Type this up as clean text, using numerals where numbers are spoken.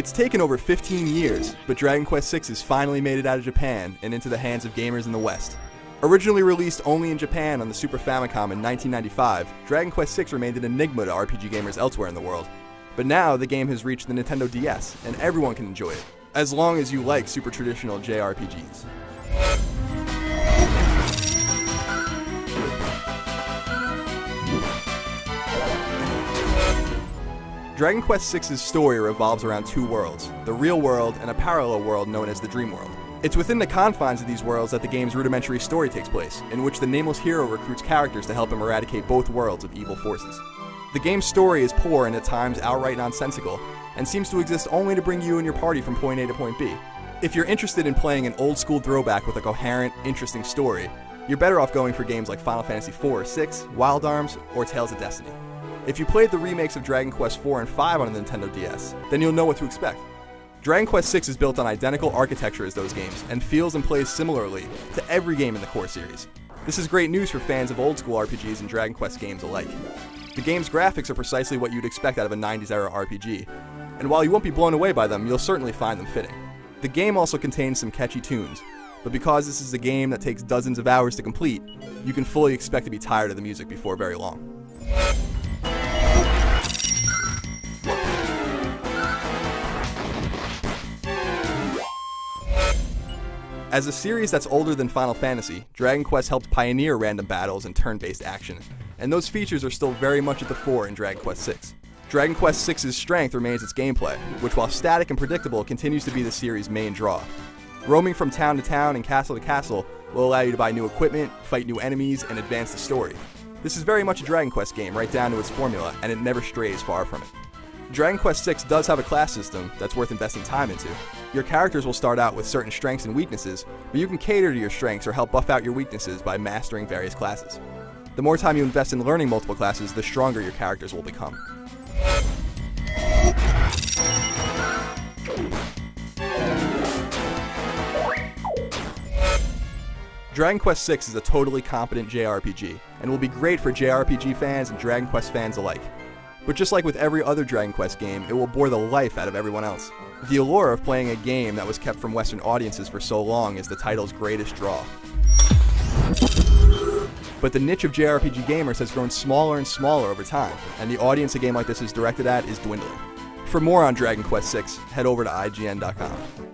It's taken over 15 years, but Dragon Quest VI has finally made it out of Japan and into the hands of gamers in the West. Originally released only in Japan on the Super Famicom in 1995, Dragon Quest VI remained an enigma to RPG gamers elsewhere in the world. But now, the game has reached the Nintendo DS, and everyone can enjoy it, as long as you like super traditional JRPGs. Dragon Quest VI's story revolves around two worlds, the real world and a parallel world known as the Dream World. It's within the confines of these worlds that the game's rudimentary story takes place, in which the nameless hero recruits characters to help him eradicate both worlds of evil forces. The game's story is poor and at times outright nonsensical, and seems to exist only to bring you and your party from point A to point B. If you're interested in playing an old-school throwback with a coherent, interesting story, you're better off going for games like Final Fantasy IV or VI, Wild Arms, or Tales of Destiny. If you played the remakes of Dragon Quest IV and V on the Nintendo DS, then you'll know what to expect. Dragon Quest VI is built on identical architecture as those games, and feels and plays similarly to every game in the core series. This is great news for fans of old-school RPGs and Dragon Quest games alike. The game's graphics are precisely what you'd expect out of a 90s-era RPG, and while you won't be blown away by them, you'll certainly find them fitting. The game also contains some catchy tunes, but because this is a game that takes dozens of hours to complete, you can fully expect to be tired of the music before very long. As a series that's older than Final Fantasy, Dragon Quest helped pioneer random battles and turn-based action, and those features are still very much at the fore in Dragon Quest VI. Dragon Quest VI's strength remains its gameplay, which while static and predictable continues to be the series' main draw. Roaming from town to town and castle to castle will allow you to buy new equipment, fight new enemies, and advance the story. This is very much a Dragon Quest game right down to its formula, and it never strays far from it. Dragon Quest VI does have a class system that's worth investing time into. Your characters will start out with certain strengths and weaknesses, but you can cater to your strengths or help buff out your weaknesses by mastering various classes. The more time you invest in learning multiple classes, the stronger your characters will become. Dragon Quest VI is a totally competent JRPG, and will be great for JRPG fans and Dragon Quest fans alike. But just like with every other Dragon Quest game, it will bore the life out of everyone else. The allure of playing a game that was kept from Western audiences for so long is the title's greatest draw. But the niche of JRPG gamers has grown smaller and smaller over time, and the audience a game like this is directed at is dwindling. For more on Dragon Quest VI, head over to IGN.com.